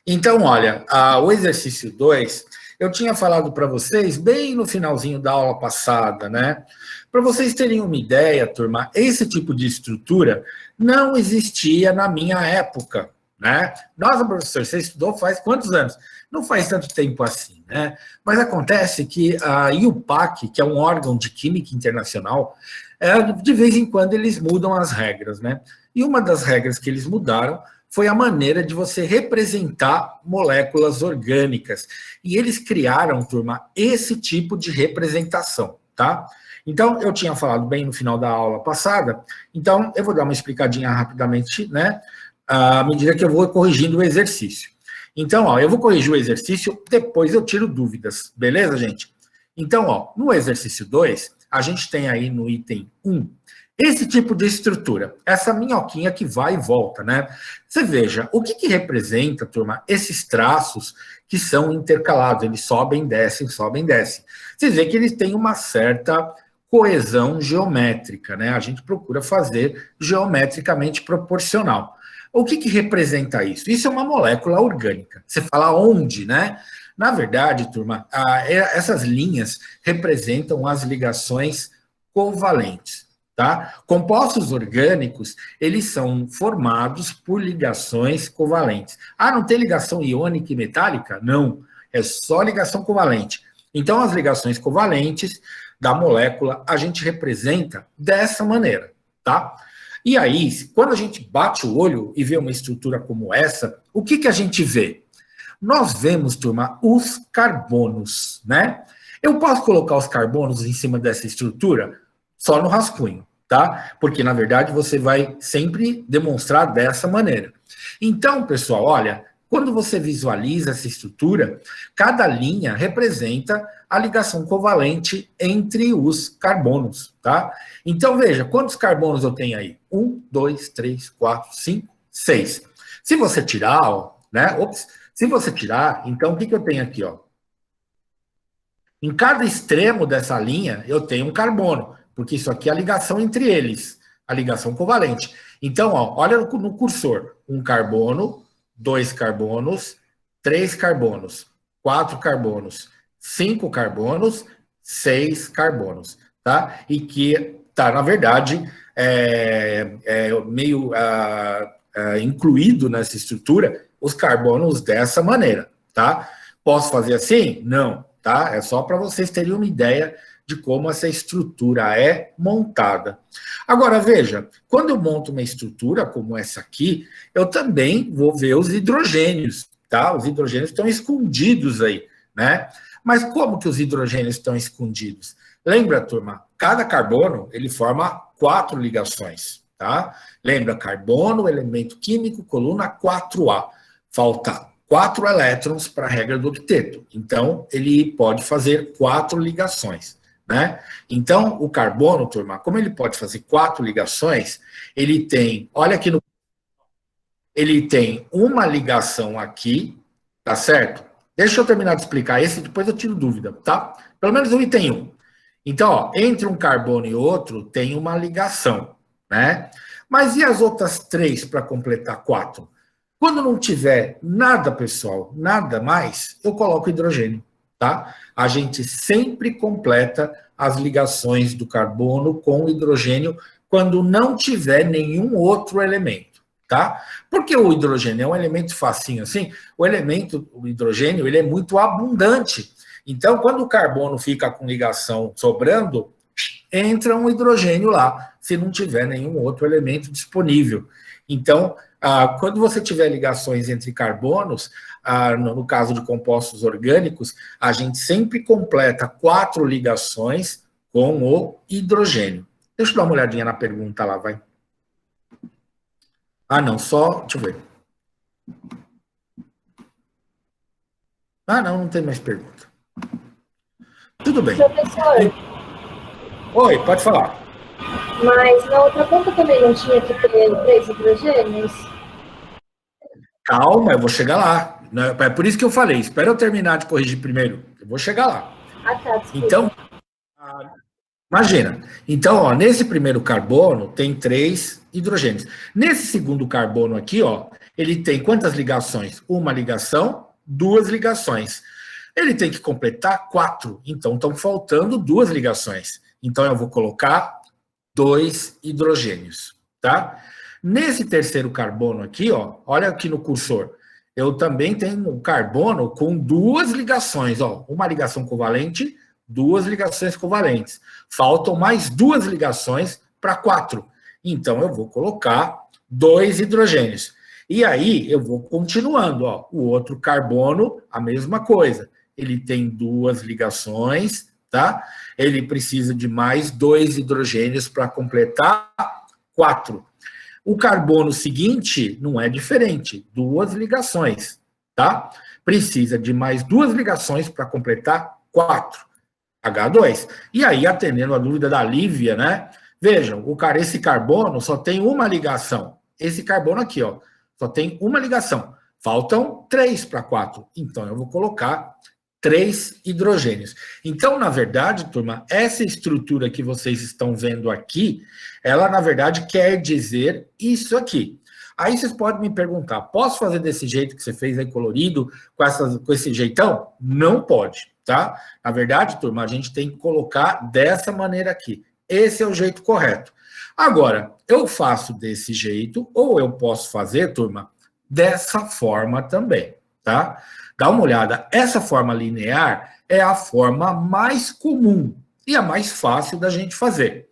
Então, olha, o exercício 2, eu tinha falado para vocês bem no finalzinho da aula passada, né? Para vocês terem uma ideia, turma, esse tipo de estrutura não existia na minha época, né? Nossa, professor, você estudou faz quantos anos? Não faz tanto tempo assim, né? Mas acontece que a IUPAC, que é um órgão de química internacional, de vez em quando eles mudam as regras, né? E uma das regras que eles mudaram foi a maneira de você representar moléculas orgânicas. E eles criaram, turma, esse tipo de representação, tá? Então, eu tinha falado bem no final da aula passada, então eu vou dar uma explicadinha rapidamente, né? À medida que eu vou corrigindo o exercício. Então, ó, eu vou corrigir o exercício, depois eu tiro dúvidas, beleza, gente? Então, ó, no exercício 2, a gente tem aí no item 1, esse tipo de estrutura, essa minhoquinha que vai e volta, né? Você veja, o que representa, turma, esses traços que são intercalados, eles sobem, descem, sobem, descem. Vocês veem que eles têm uma certa coesão geométrica, né? A gente procura fazer geometricamente proporcional. O que representa isso? Isso é uma molécula orgânica. Você fala onde, né? Na verdade, turma, essas linhas representam as ligações covalentes. Tá? Compostos orgânicos, eles são formados por ligações covalentes. Ah, não tem ligação iônica e metálica? Não, é só ligação covalente. Então, as ligações covalentes da molécula, a gente representa dessa maneira, tá? E aí, quando a gente bate o olho e vê uma estrutura como essa, o que a gente vê? Nós vemos, turma, os carbonos, né? Eu posso colocar os carbonos em cima dessa estrutura? Só no rascunho, tá? Porque, na verdade, você vai sempre demonstrar dessa maneira. Então, pessoal, olha, quando você visualiza essa estrutura, cada linha representa a ligação covalente entre os carbonos, tá? Então, veja, quantos carbonos eu tenho aí? 1, 2, 3, 4, 5, 6. Se você tirar, ó, né? Se você tirar, então o que eu tenho aqui, ó? Em cada extremo dessa linha, eu tenho um carbono, porque isso aqui é a ligação entre eles, a ligação covalente. Então, ó, olha no cursor: um carbono, dois carbonos, três carbonos, quatro carbonos, cinco carbonos, seis carbonos, tá? E que tá, na verdade, meio incluído nessa estrutura os carbonos dessa maneira, tá? Posso fazer assim? Não, tá? É só para vocês terem uma ideia de como essa estrutura é montada. Agora, veja, quando eu monto uma estrutura como essa aqui, eu também vou ver os hidrogênios, tá? Os hidrogênios estão escondidos aí, né? Mas como que os hidrogênios estão escondidos? Lembra, turma? Cada carbono, ele forma 4 ligações, tá? Lembra, carbono, elemento químico, coluna 4A. Falta 4 elétrons para a regra do octeto. Então, ele pode fazer 4 ligações, né? Então, o carbono, turma, como ele pode fazer 4 ligações, ele tem, olha aqui no... Ele tem uma ligação aqui, tá certo? Deixa eu terminar de explicar esse, depois eu tiro dúvida, tá? Pelo menos o item 1. Então, ó, entre um carbono e outro tem uma ligação, né? Mas e as outras 3 para completar 4? Quando não tiver nada, pessoal, nada mais, eu coloco hidrogênio, tá? A gente sempre completa as ligações do carbono com o hidrogênio quando não tiver nenhum outro elemento, tá? Porque o hidrogênio é um elemento facinho assim, o hidrogênio, ele é muito abundante. Então, quando o carbono fica com ligação sobrando, entra um hidrogênio lá, se não tiver nenhum outro elemento disponível. Então, quando você tiver ligações entre carbonos, no caso de compostos orgânicos, a gente sempre completa 4 ligações com o hidrogênio. Deixa eu dar uma olhadinha na pergunta lá, vai. Não, só... Deixa eu ver. Não tem mais pergunta. Tudo bem. Professor. Oi, pode falar. Mas na outra conta também não tinha que ter 3 hidrogênios? Calma, eu vou chegar lá. É por isso que eu falei, espera eu terminar de corrigir primeiro. Eu vou chegar lá. Tá, desculpa. Então, imagina. Então, ó, nesse primeiro carbono tem 3 hidrogênios. Nesse segundo carbono aqui, ó, Ele tem quantas ligações? Uma ligação, duas ligações. Ele tem que completar 4, então estão faltando 2 ligações. Então eu vou colocar 2 hidrogênios, tá? Nesse terceiro carbono aqui, ó, olha aqui no cursor, eu também tenho um carbono com 2 ligações, ó, uma ligação covalente, 2 ligações covalentes. Faltam mais 2 ligações para 4. Então eu vou colocar 2 hidrogênios. E aí eu vou continuando, ó, o outro carbono, a mesma coisa. Ele tem 2 ligações, tá? Ele precisa de mais 2 hidrogênios para completar 4. O carbono seguinte não é diferente, 2 ligações, tá? Precisa de mais 2 ligações para completar 4, H2. E aí, atendendo a dúvida da Lívia, né? Vejam, esse carbono só tem uma ligação. Esse carbono aqui, ó, só tem uma ligação. Faltam 3 para 4. Então, eu vou colocar 3 hidrogênios. Então, na verdade, turma, essa estrutura que vocês estão vendo aqui, ela, na verdade, quer dizer isso aqui. Aí vocês podem me perguntar, posso fazer desse jeito que você fez aí, colorido, com esse jeitão? Não pode, tá? Na verdade, turma, a gente tem que colocar dessa maneira aqui. Esse é o jeito correto. Agora, eu faço desse jeito, ou eu posso fazer, turma, dessa forma também, tá? Dá uma olhada, essa forma linear é a forma mais comum e a mais fácil da gente fazer.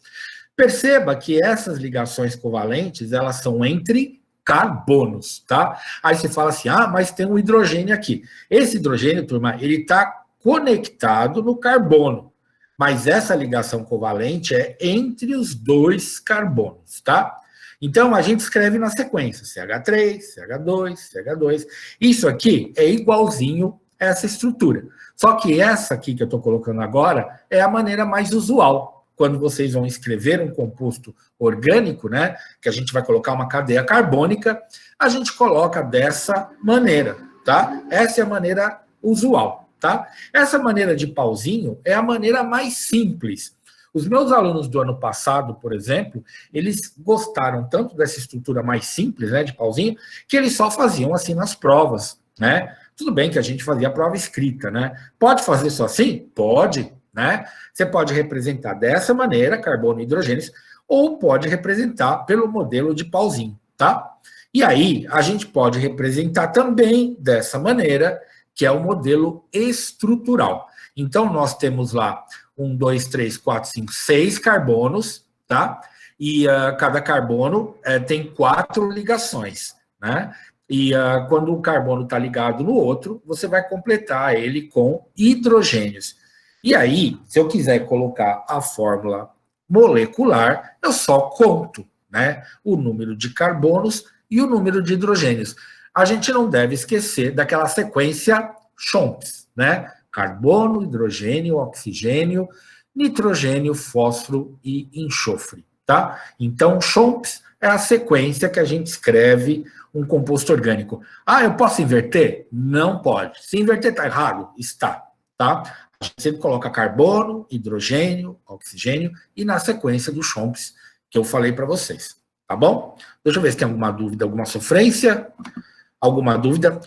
Perceba que essas ligações covalentes, elas são entre carbonos, tá? Aí você fala assim, ah, mas tem um hidrogênio aqui. Esse hidrogênio, turma, ele está conectado no carbono, mas essa ligação covalente é entre os 2 carbonos, tá? Então, a gente escreve na sequência, CH3, CH2, CH2. Isso aqui é igualzinho a essa estrutura. Só que essa aqui que eu estou colocando agora é a maneira mais usual. Quando vocês vão escrever um composto orgânico, né, que a gente vai colocar uma cadeia carbônica, a gente coloca dessa maneira, tá? Essa é a maneira usual, tá? Essa maneira de pauzinho é a maneira mais simples. Os meus alunos do ano passado, por exemplo, eles gostaram tanto dessa estrutura mais simples, né, de pauzinho, que eles só faziam assim nas provas, né? Tudo bem que a gente fazia a prova escrita, né? Pode fazer só assim? Pode, né? Você pode representar dessa maneira, carbono e hidrogênios, ou pode representar pelo modelo de pauzinho, tá? E aí, a gente pode representar também dessa maneira, que é o modelo estrutural. Então, nós temos lá 1, 2, 3, 4, 5, 6 carbonos, tá? E cada carbono tem 4 ligações, né? E quando o carbono está ligado no outro, você vai completar ele com hidrogênios. E aí, se eu quiser colocar a fórmula molecular, eu só conto, né, o número de carbonos e o número de hidrogênios. A gente não deve esquecer daquela sequência Chomps, né? Carbono, hidrogênio, oxigênio, nitrogênio, fósforo e enxofre, tá? Então, Chomps é a sequência que a gente escreve um composto orgânico. Ah, eu posso inverter? Não pode. Se inverter está errado? Está, tá? A gente sempre coloca carbono, hidrogênio, oxigênio e na sequência do Chomps que eu falei para vocês, tá bom? Deixa eu ver se tem alguma dúvida, alguma sofrência, alguma dúvida.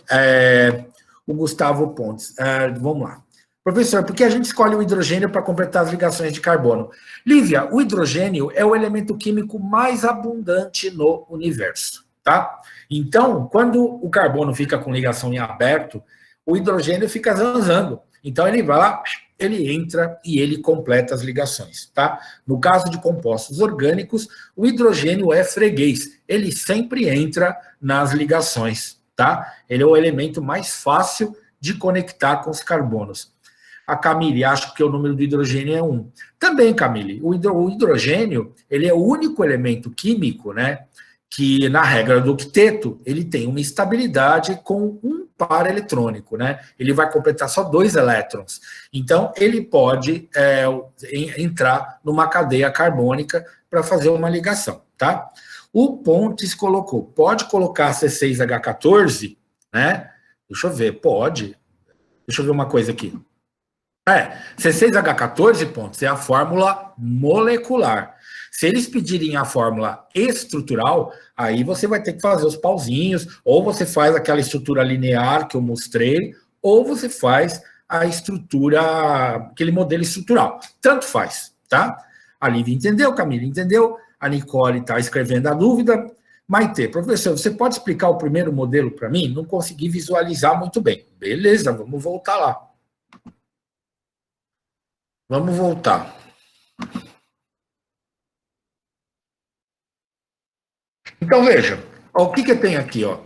O Gustavo Pontes, vamos lá. Professor, por que a gente escolhe o hidrogênio para completar as ligações de carbono? Lívia, o hidrogênio é o elemento químico mais abundante no universo, tá? Então, quando o carbono fica com ligação em aberto, o hidrogênio fica zanzando. Então, ele vai lá, ele entra e ele completa as ligações, tá? No caso de compostos orgânicos, o hidrogênio é freguês. Ele sempre entra nas ligações, tá? Ele é o elemento mais fácil de conectar com os carbonos. A Camille acha que o número do hidrogênio é 1. Também, Camille, o hidrogênio, ele é o único elemento químico, né, que na regra do octeto, ele tem uma estabilidade com um par eletrônico, né? Ele vai completar só 2 elétrons. Então, ele pode entrar numa cadeia carbônica para fazer uma ligação, tá? O Pontes colocou, pode colocar C6H14, né? Deixa eu ver, pode. Deixa eu ver uma coisa aqui. C6H14, Pontes, é a fórmula molecular. Se eles pedirem a fórmula estrutural, aí você vai ter que fazer os pauzinhos, ou você faz aquela estrutura linear que eu mostrei, ou você faz a estrutura, aquele modelo estrutural. Tanto faz, tá? A Lívia entendeu, Camila entendeu, a Nicole está escrevendo a dúvida. Maite, professor, você pode explicar o primeiro modelo para mim? Não consegui visualizar muito bem. Beleza, vamos voltar lá. Vamos voltar. Então, veja, ó, o que que tem aqui, ó?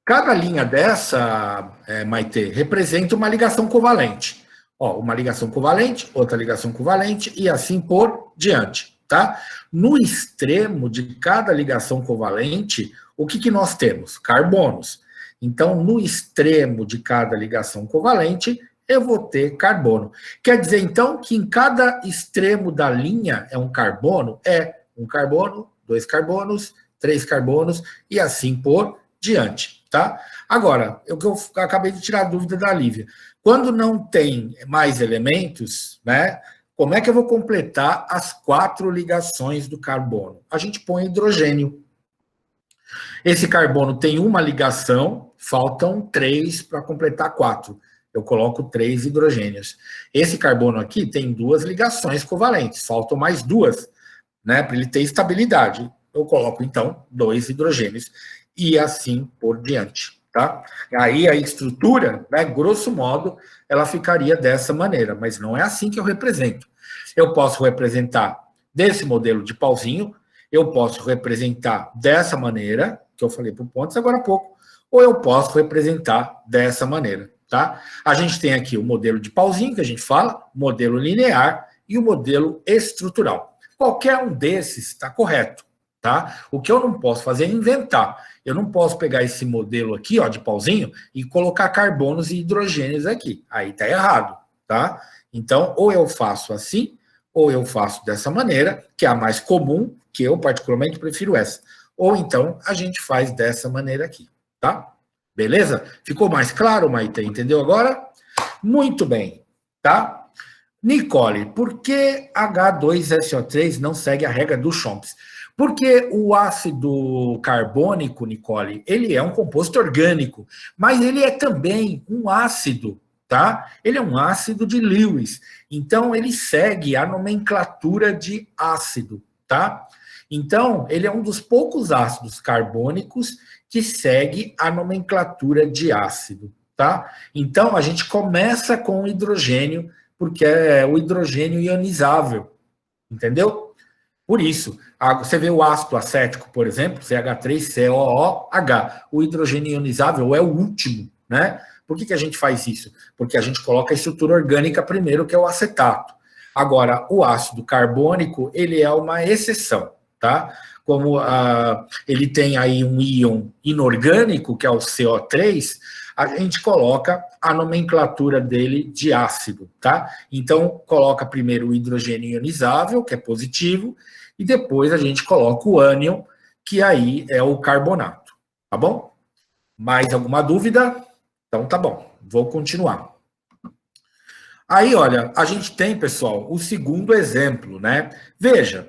Cada linha dessa, Maite, representa uma ligação covalente. Ó, uma ligação covalente, outra ligação covalente e assim por diante, tá? No extremo de cada ligação covalente, o que que nós temos? Carbonos. Então, no extremo de cada ligação covalente, eu vou ter carbono. Quer dizer, então, que em cada extremo da linha é um carbono? É um carbono, dois carbonos, três carbonos e assim por diante, tá? Agora, eu acabei de tirar a dúvida da Lívia. Quando não tem mais elementos, né? Como é que eu vou completar as 4 ligações do carbono? A gente põe hidrogênio. Esse carbono tem uma ligação, faltam 3 para completar 4. Eu coloco 3 hidrogênios. Esse carbono aqui tem 2 ligações covalentes, faltam mais 2, né? Para ele ter estabilidade. Eu coloco, então, 2 hidrogênios e assim por diante, tá? Aí a estrutura, né, grosso modo, ela ficaria dessa maneira, mas não é assim que eu represento. Eu posso representar desse modelo de pauzinho, eu posso representar dessa maneira, que eu falei para o Pontes agora há pouco, ou eu posso representar dessa maneira, tá? A gente tem aqui o modelo de pauzinho, que a gente fala, o modelo linear e o modelo estrutural. Qualquer um desses está correto. Tá? O que eu não posso fazer é inventar. Eu não posso pegar esse modelo aqui, ó, de pauzinho, e colocar carbonos e hidrogênios aqui. Aí tá errado, tá? Então, ou eu faço assim, ou eu faço dessa maneira, que é a mais comum, que eu particularmente prefiro essa. Ou então, a gente faz dessa maneira aqui, tá? Beleza? Ficou mais claro, Maite? Entendeu agora? Muito bem, tá? Nicole, por que H2SO3 não segue a regra do Chomps? Porque o ácido carbônico, Nicole, ele é um composto orgânico, mas ele é também um ácido, tá? Ele é um ácido de Lewis, então ele segue a nomenclatura de ácido, tá? Então, ele é um dos poucos ácidos carbônicos que segue a nomenclatura de ácido, tá? Então, a gente começa com o hidrogênio, porque é o hidrogênio ionizável, entendeu? Por isso, você vê o ácido acético, por exemplo, CH3COOH, o hidrogênio ionizável é o último, né? Por que a gente faz isso? Porque a gente coloca a estrutura orgânica primeiro, que é o acetato. Agora, o ácido carbônico, ele é uma exceção, tá? Como ele tem aí um íon inorgânico, que é o CO3, a gente coloca a nomenclatura dele de ácido, tá? Então, coloca primeiro o hidrogênio ionizável, que é positivo, e depois a gente coloca o ânion, que aí é o carbonato, tá bom? Mais alguma dúvida? Então tá bom, vou continuar. Aí, olha, a gente tem, pessoal, o segundo exemplo, né? Veja,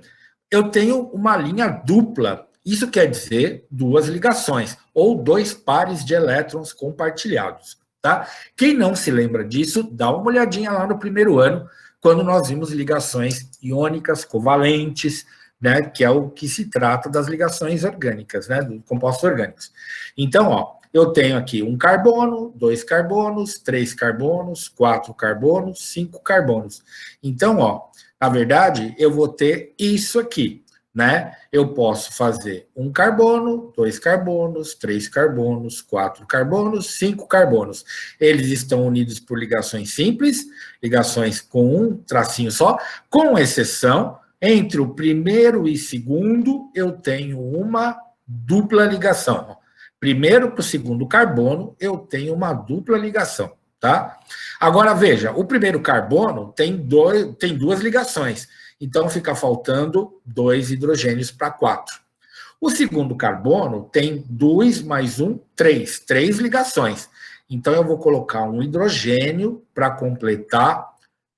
eu tenho uma linha dupla, isso quer dizer 2 ligações, ou 2 pares de elétrons compartilhados, tá? Quem não se lembra disso, dá uma olhadinha lá no primeiro ano, quando nós vimos ligações iônicas covalentes, né, que é o que se trata das ligações orgânicas, né, dos compostos orgânicos. Então, ó, eu tenho aqui um carbono, 2 carbonos, 3 carbonos, 4 carbonos, 5 carbonos. Então, ó, na verdade, eu vou ter isso aqui, né? Eu posso fazer um carbono, 2 carbonos, 3 carbonos, 4 carbonos, 5 carbonos. Eles estão unidos por ligações simples, ligações com um tracinho só, com exceção, entre o primeiro e segundo, eu tenho uma dupla ligação. Primeiro para o segundo carbono, eu tenho uma dupla ligação, tá? Agora, veja, o primeiro carbono tem 2 ligações, então fica faltando 2 hidrogênios para 4. O segundo carbono tem 2 mais 1, 3 ligações. Então, eu vou colocar um hidrogênio para completar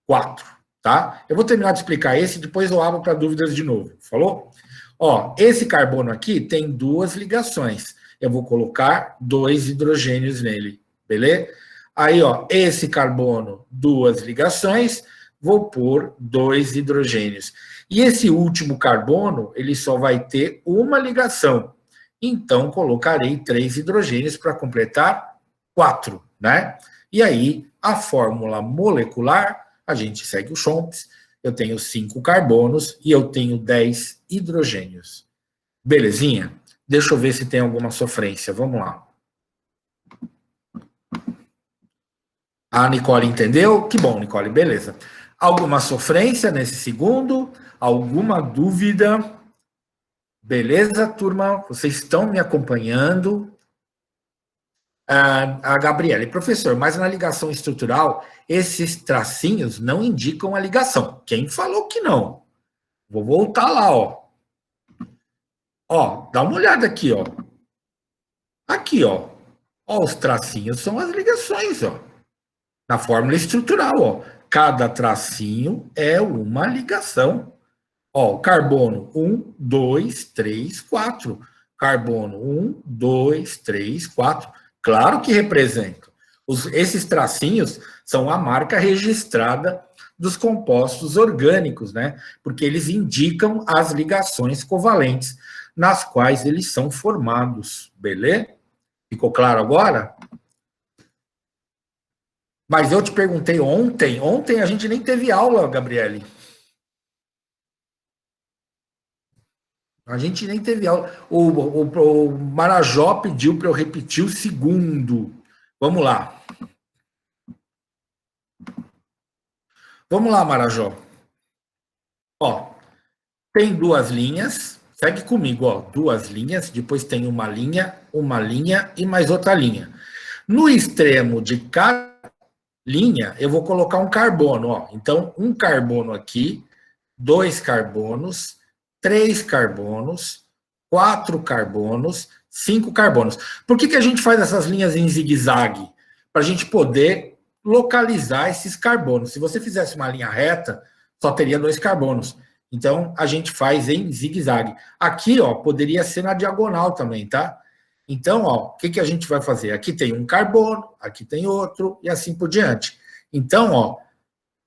4, tá? Eu vou terminar de explicar esse, depois eu abro para dúvidas de novo, falou? Ó, esse carbono aqui tem 2 ligações. Eu vou colocar 2 hidrogênios nele, beleza? Aí, ó, esse carbono, 2 ligações, vou pôr 2 hidrogênios. E esse último carbono, ele só vai ter uma ligação. Então, colocarei 3 hidrogênios para completar 4, né? E aí, a fórmula molecular, a gente segue o Chomps, eu tenho 5 carbonos e eu tenho 10 hidrogênios. Belezinha? Deixa eu ver se tem alguma sofrência. Vamos lá. A Nicole entendeu? Que bom, Nicole, beleza. Alguma sofrência nesse segundo? Alguma dúvida? Beleza, turma? Vocês estão me acompanhando? A Gabriele, professor, mas na ligação estrutural, esses tracinhos não indicam a ligação. Quem falou que não? Vou voltar lá, ó. Ó, dá uma olhada aqui, ó. Aqui, ó. Ó, os tracinhos são as ligações, ó. Na fórmula estrutural, ó. Cada tracinho é uma ligação. Ó, carbono 1, 2, 3, 4. Carbono 1, 2, 3, 4. Claro que representam. Esses tracinhos são a marca registrada dos compostos orgânicos, né? Porque eles indicam as ligações covalentes nas quais eles são formados, beleza? Ficou claro agora? Mas eu te perguntei ontem a gente nem teve aula, Gabriele. A gente nem teve aula. O Marajó pediu para eu repetir o segundo. Vamos lá. Vamos lá, Marajó. Ó, tem 2 linhas. Segue comigo, ó. 2 linhas. Depois tem uma linha e mais outra linha. No extremo de cada linha, eu vou colocar um carbono, ó. Então, um carbono aqui, 2 carbonos, 3 carbonos, 4 carbonos, 5 carbonos. Por que a gente faz essas linhas em zigue-zague? Para a gente poder localizar esses carbonos. Se você fizesse uma linha reta, só teria 2 carbonos. Então, a gente faz em zigue-zague. Aqui, ó, poderia ser na diagonal também, tá? Então, ó, o que a gente vai fazer? Aqui tem um carbono, aqui tem outro, e assim por diante. Então, ó,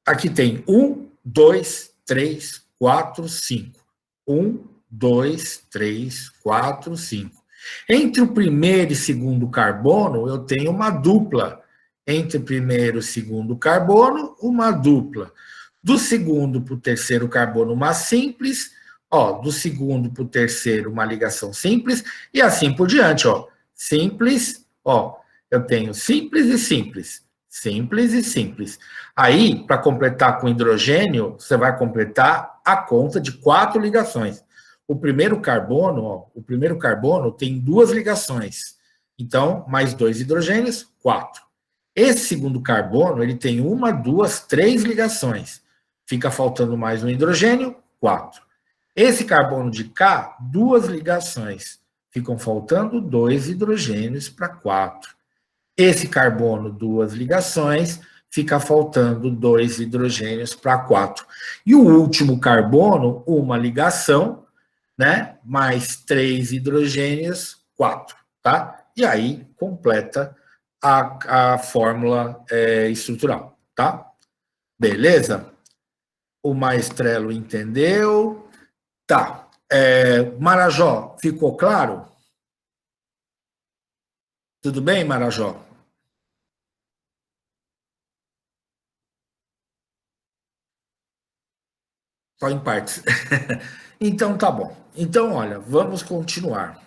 aqui tem 1, 2, 3, 4, 5. 1, 2, 3, 4, 5. Entre o primeiro e segundo carbono, eu tenho uma dupla. Entre o primeiro e segundo carbono, uma dupla. Do segundo para o terceiro carbono, uma simples. Ó, do segundo para o terceiro, uma ligação simples. E assim por diante, ó. Simples, ó. Eu tenho simples e simples. Simples e simples. Aí, para completar com hidrogênio, você vai completar a conta de 4 ligações. O primeiro carbono, ó, o primeiro carbono tem 2 ligações. Então, mais 2 hidrogênios, 4. Esse segundo carbono, ele tem 1, 2, 3 ligações. Fica faltando mais um hidrogênio, 4. Esse carbono de cá, 2 ligações. Ficam faltando 2 hidrogênios para 4. Esse carbono, 2 ligações, fica faltando 2 hidrogênios para 4. E o último carbono, uma ligação, né? Mais 3 hidrogênios, 4, tá? E aí completa a fórmula estrutural, tá? Beleza? O Maestrello entendeu. Tá. Marajó, ficou claro? Tudo bem, Marajó? Só em partes. Então, tá bom. Então, olha, vamos continuar.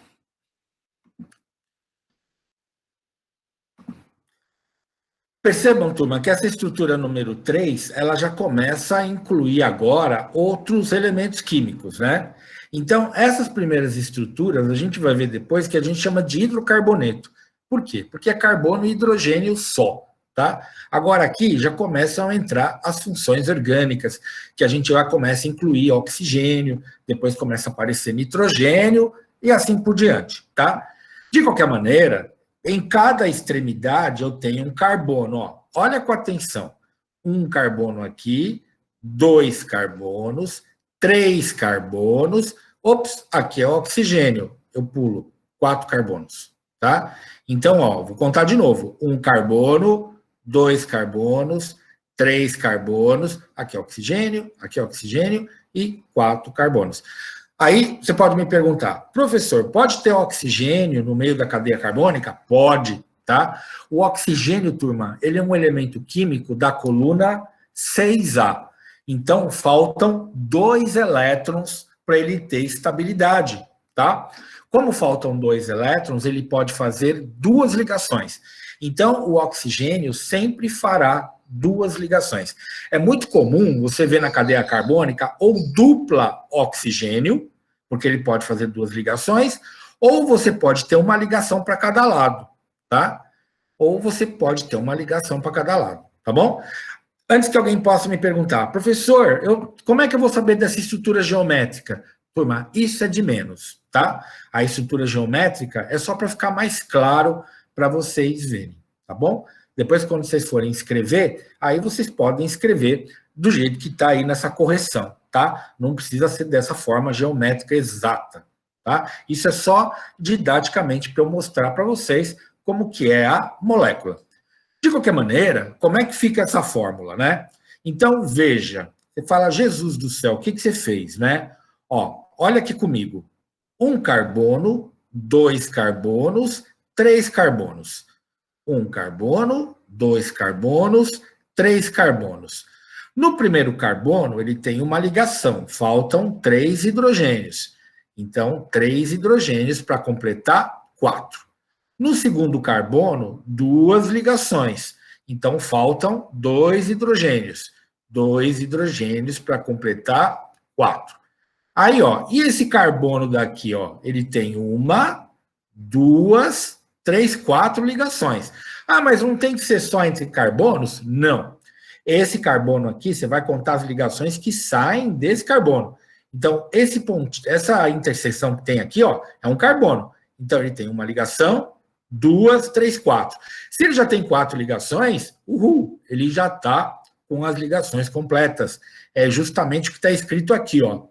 Percebam, turma, que essa estrutura número 3, ela já começa a incluir agora outros elementos químicos, né? Então, essas primeiras estruturas, a gente vai ver depois que a gente chama de hidrocarboneto. Por quê? Porque é carbono e hidrogênio só, tá? Agora aqui já começam a entrar as funções orgânicas, que a gente já começa a incluir oxigênio, depois começa a aparecer nitrogênio e assim por diante, tá? De qualquer maneira, em cada extremidade eu tenho um carbono, ó. Olha com atenção. Um carbono aqui, 2 carbonos, 3 carbonos. Ops, aqui é oxigênio. Eu pulo 4 carbonos, tá? Então, ó, vou contar de novo. 1 carbono, 2 carbonos, 3 carbonos. Aqui é oxigênio e 4 carbonos. Aí você pode me perguntar, professor, pode ter oxigênio no meio da cadeia carbônica? Pode, tá? O oxigênio, turma, ele é um elemento químico da coluna 6A. Então, faltam 2 elétrons para ele ter estabilidade, tá? Como faltam 2 elétrons, ele pode fazer 2 ligações. Então, o oxigênio sempre fará 2 ligações. É muito comum você ver na cadeia carbônica ou dupla oxigênio, porque ele pode fazer 2 ligações, ou você pode ter uma ligação para cada lado, tá? Ou você pode ter uma ligação para cada lado, tá bom? Antes que alguém possa me perguntar, professor, como é que eu vou saber dessa estrutura geométrica? Turma, isso é de menos, tá? A estrutura geométrica é só para ficar mais claro para vocês verem, tá bom? Depois, quando vocês forem escrever, aí vocês podem escrever do jeito que está aí nessa correção, tá? Não precisa ser dessa forma geométrica exata, tá? Isso é só didaticamente para eu mostrar para vocês como que é a molécula. De qualquer maneira, como é que fica essa fórmula, né? Então, veja, você fala, Jesus do céu, o que você fez, né? Ó, olha aqui comigo. 1 carbono, 2 carbonos, 3 carbonos. 1 carbono, 2 carbonos, 3 carbonos. No primeiro carbono, ele tem uma ligação, faltam 3 hidrogênios. Então, 3 hidrogênios para completar 4. No segundo carbono, 2 ligações. Então, faltam 2 hidrogênios. 2 hidrogênios para completar 4. Aí, ó, e esse carbono daqui, ó, ele tem 1, 2, 3, 4 ligações. Ah, mas não tem que ser só entre carbonos? Não. Esse carbono aqui, você vai contar as ligações que saem desse carbono. Então, esse ponto, essa interseção que tem aqui, ó, é um carbono. Então, ele tem uma ligação, 2, 3, 4. Se ele já tem 4 ligações, ele já está com as ligações completas. É justamente o que está escrito aqui, ó.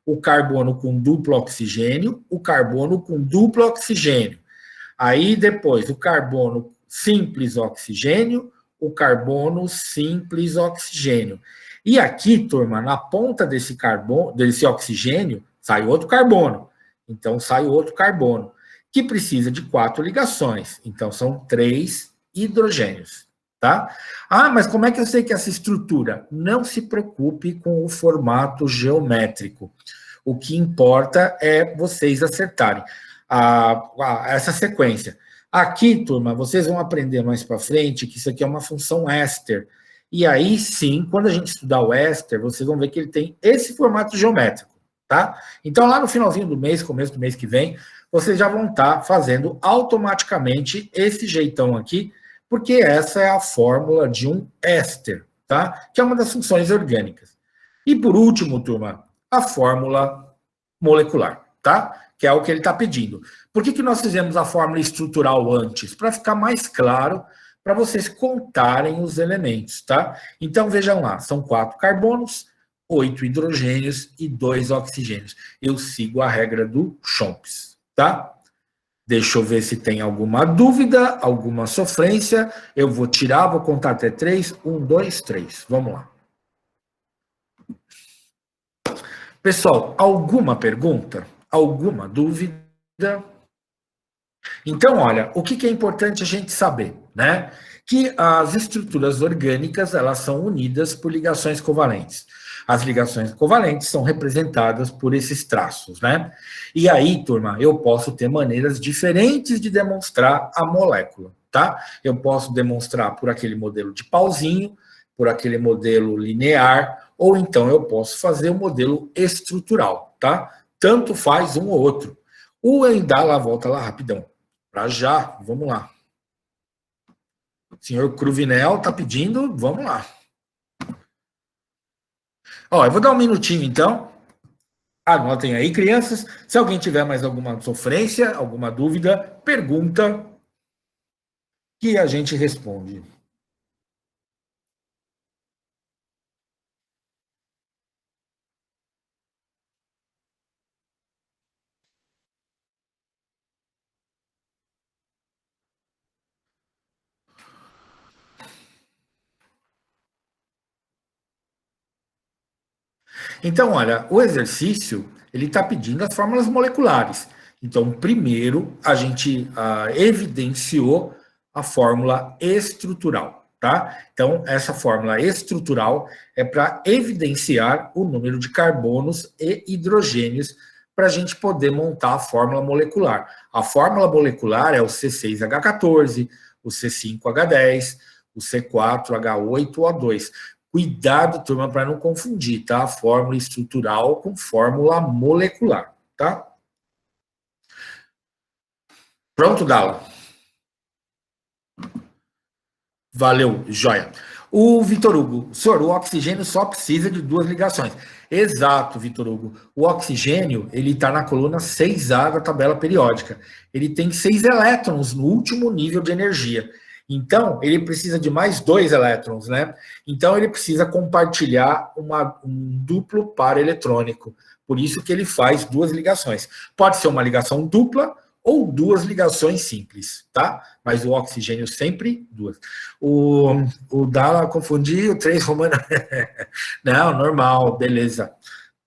O carbono com duplo oxigênio, o carbono com duplo oxigênio. Aí depois o carbono simples oxigênio, o carbono simples oxigênio. E aqui, turma, na ponta desse carbono, desse oxigênio, sai outro carbono. Então sai outro carbono, que precisa de 4 ligações. Então são 3 hidrogênios, tá? Ah, mas como é que eu sei que essa estrutura? Não se preocupe com o formato geométrico. O que importa é vocês acertarem essa sequência. Aqui, turma, vocês vão aprender mais para frente que isso aqui é uma função éster. E aí, sim, quando a gente estudar o éster, vocês vão ver que ele tem esse formato geométrico, tá? Então, lá no finalzinho do mês, começo do mês que vem, vocês já vão estar fazendo automaticamente esse jeitão aqui, porque essa é a fórmula de um éster, tá? Que é uma das funções orgânicas. E por último, turma, a fórmula molecular, tá? Que é o que ele está pedindo. Por que nós fizemos a fórmula estrutural antes? Para ficar mais claro, para vocês contarem os elementos, tá? Então, vejam lá, são 4 carbonos, 8 hidrogênios e 2 oxigênios. Eu sigo a regra do Chomps, tá? Deixa eu ver se tem alguma dúvida, alguma sofrência. Eu vou tirar, vou contar até 3. 1, 2, 3. Vamos lá. Pessoal, alguma pergunta? Alguma dúvida? Então, olha, o que é importante a gente saber, né? Que as estruturas orgânicas, elas são unidas por ligações covalentes. As ligações covalentes são representadas por esses traços, né? E aí, turma, eu posso ter maneiras diferentes de demonstrar a molécula, tá? Eu posso demonstrar por aquele modelo de pauzinho, por aquele modelo linear, ou então eu posso fazer o modelo estrutural, tá? Tanto faz um ou outro. O Endar lá, volta lá rapidão. Para já, vamos lá. O senhor Cruvinel está pedindo, vamos lá. Ó, eu vou dar um minutinho então. Anotem aí, crianças. Se alguém tiver mais alguma sofrência, alguma dúvida, pergunta que a gente responde. Então, olha, o exercício, ele está pedindo as fórmulas moleculares. Então, primeiro, a gente evidenciou a fórmula estrutural, tá? Então, essa fórmula estrutural é para evidenciar o número de carbonos e hidrogênios para a gente poder montar a fórmula molecular. A fórmula molecular é o C6H14, o C5H10, o C4H8O2. Cuidado, turma, para não confundir, tá? A fórmula estrutural com fórmula molecular, tá? Pronto, Dala? Valeu, joia. O Vitor Hugo, senhor, o oxigênio só precisa de 2 ligações. Exato, Vitor Hugo. O oxigênio, ele está na coluna 6A da tabela periódica. Ele tem 6 elétrons no último nível de energia. Então, ele precisa de mais 2 elétrons, né? Então, ele precisa compartilhar um duplo par eletrônico. Por isso que ele faz 2 ligações. Pode ser uma ligação dupla ou 2 ligações simples, tá? Mas o oxigênio sempre 2. O Dala confundiu, 3 romano. Não, normal, beleza.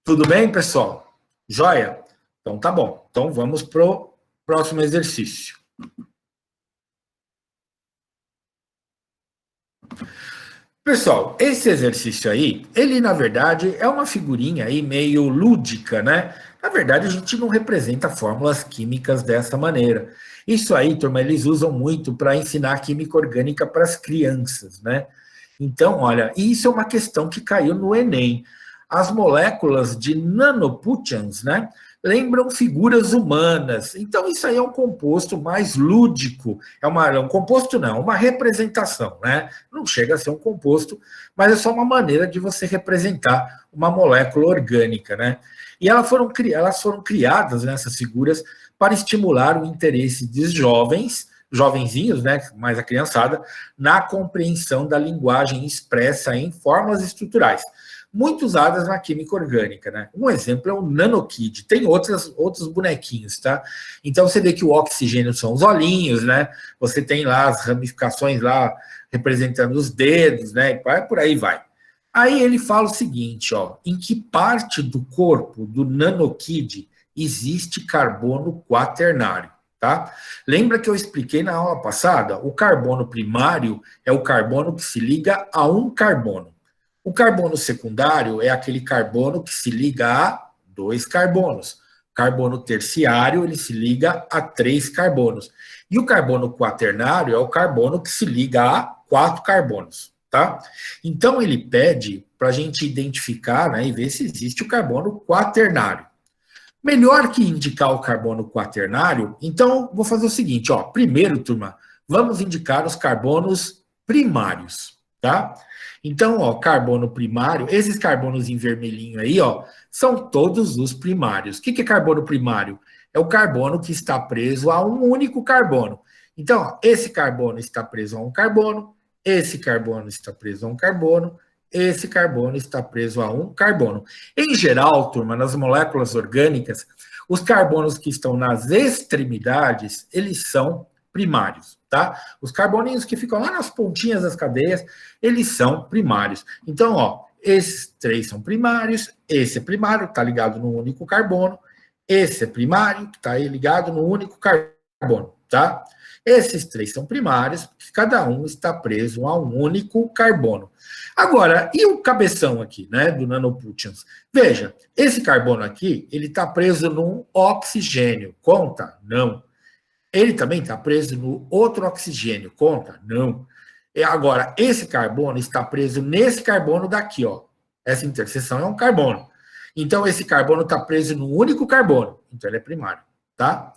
Tudo bem, pessoal? Joia? Então tá bom. Então vamos pro próximo exercício. Pessoal, esse exercício aí, ele na verdade é uma figurinha aí meio lúdica, né? Na verdade, a gente não representa fórmulas químicas dessa maneira. Isso aí, turma, eles usam muito para ensinar química orgânica para as crianças, né? Então, olha, isso é uma questão que caiu no Enem. As moléculas de nanopútions, né, lembram figuras humanas. Então, isso aí é um composto mais lúdico. Um composto não, uma representação, né? Não chega a ser um composto, mas é só uma maneira de você representar uma molécula orgânica, né? E elas foram criadas, nessas figuras, para estimular o interesse de jovenzinhos, né, mais a criançada, na compreensão da linguagem expressa em formas estruturais, muito usadas na química orgânica, né? Um exemplo é o NanoKid, tem outros bonequinhos, tá? Então você vê que o oxigênio são os olhinhos, né? Você tem lá as ramificações lá representando os dedos, né? Por aí vai. Aí ele fala o seguinte, ó, em que parte do corpo do NanoKid existe carbono quaternário, tá? Lembra que eu expliquei na aula passada? O carbono primário é o carbono que se liga a um carbono. O carbono secundário é aquele carbono que se liga a 2 carbonos. O carbono terciário, ele se liga a 3 carbonos. E o carbono quaternário é o carbono que se liga a 4 carbonos, tá? Então, ele pede para a gente identificar, né, e ver se existe o carbono quaternário. Melhor que indicar o carbono quaternário, então, vou fazer o seguinte, ó. Primeiro, turma, vamos indicar os carbonos primários, tá? Então, ó, carbono primário, esses carbonos em vermelhinho aí, ó, são todos os primários. O que é carbono primário? É o carbono que está preso a um único carbono. Então, ó, esse carbono está preso a um carbono, esse carbono está preso a um carbono, esse carbono está preso a um carbono. Em geral, turma, nas moléculas orgânicas, os carbonos que estão nas extremidades, eles são primários, tá? Os carboninhos que ficam lá nas pontinhas das cadeias, eles são primários. Então, ó, esses 3 são primários, esse é primário, está ligado no único carbono, esse é primário, que está ligado no único carbono, tá? Esses 3 são primários, cada um está preso a um único carbono. Agora, e o cabeção aqui, né, do nanopútions? Veja, esse carbono aqui, ele está preso num oxigênio, conta? Não. Ele também está preso no outro oxigênio, conta? Não. E agora, esse carbono está preso nesse carbono daqui, ó. Essa interseção é um carbono. Então, esse carbono está preso num único carbono, então ele é primário, tá?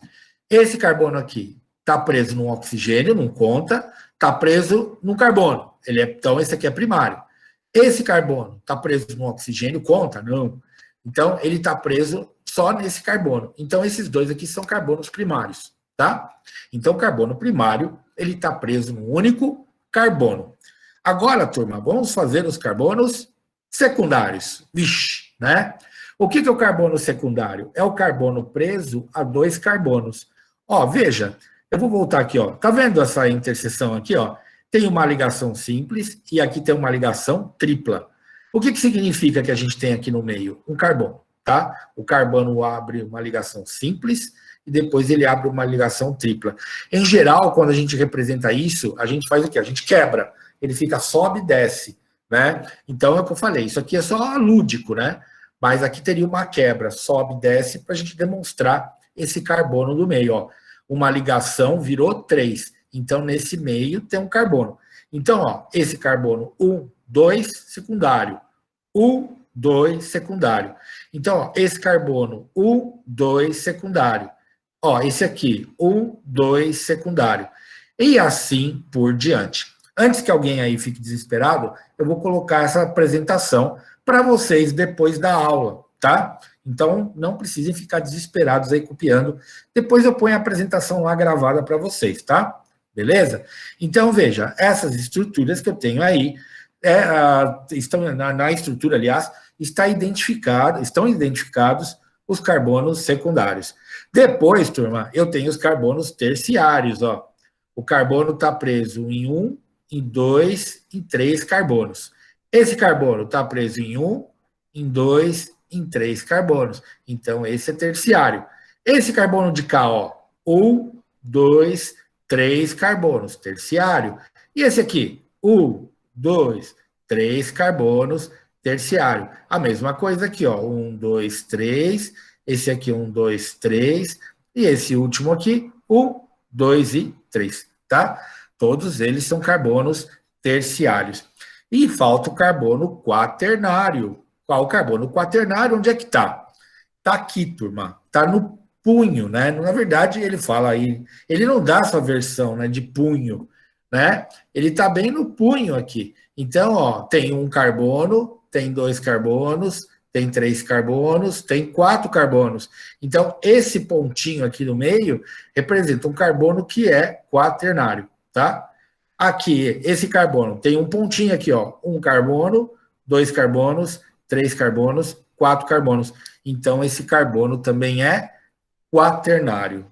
Esse carbono aqui está preso num oxigênio, não conta, está preso num carbono, então esse aqui é primário. Esse carbono está preso num oxigênio, conta? Não. Então, ele está preso só nesse carbono. Então, esses 2 aqui são carbonos primários, tá? Então, o carbono primário, ele está preso num único carbono. Agora, turma, vamos fazer os carbonos secundários. Vixe, né? O que é o carbono secundário? É o carbono preso a 2 carbonos. Ó, veja, eu vou voltar aqui, ó. Tá vendo essa interseção aqui, ó? Tem uma ligação simples e aqui tem uma ligação tripla. O que significa que a gente tem aqui no meio? Um carbono, tá? O carbono abre uma ligação simples e depois ele abre uma ligação tripla. Em geral, quando a gente representa isso, a gente faz o quê? A gente quebra. Ele fica sobe e desce, né? Então, é o que eu falei, isso aqui é só lúdico, né? Mas aqui teria uma quebra, sobe e desce, para a gente demonstrar esse carbono do meio, ó. Uma ligação virou 3. Então, nesse meio tem um carbono. Então, ó, esse carbono 1, 2, secundário. 1, 2, secundário. Então, ó, esse carbono 1, 2, secundário. Ó, esse aqui, 1, 2, secundário. E assim por diante. Antes que alguém aí fique desesperado, eu vou colocar essa apresentação para vocês depois da aula, tá? Então, não precisem ficar desesperados aí copiando. Depois eu ponho a apresentação lá gravada para vocês, tá? Beleza? Então, veja, essas estruturas que eu tenho aí, estão na estrutura, aliás, estão identificados os carbonos secundários. Depois, turma, eu tenho os carbonos terciários, ó. O carbono está preso em 1, em 2, em 3 carbonos. Esse carbono está preso em 1, em 2, em 3 carbonos. Então, esse é terciário. Esse carbono de cá, ó, 1, 2, 3 carbonos, terciário. E esse aqui, 1, 2, 3 carbonos, terciário. A mesma coisa aqui, ó, 1, 2, 3. Esse aqui, 1, 2, 3. E esse último aqui, 1, 2 e 3, tá? Todos eles são carbonos terciários. E falta o carbono quaternário. Qual o carbono quaternário? Onde é que está? Está aqui, turma. Está no punho, né? Na verdade, ele fala aí, ele não dá essa versão, né, de punho, né? Ele está bem no punho aqui. Então, ó, tem um carbono, tem 2 carbonos, tem 3 carbonos, tem 4 carbonos. Então, esse pontinho aqui no meio representa um carbono que é quaternário, tá? Aqui, esse carbono tem um pontinho aqui, ó, 1 carbono, 2 carbonos, 3 carbonos, 4 carbonos. Então, esse carbono também é quaternário,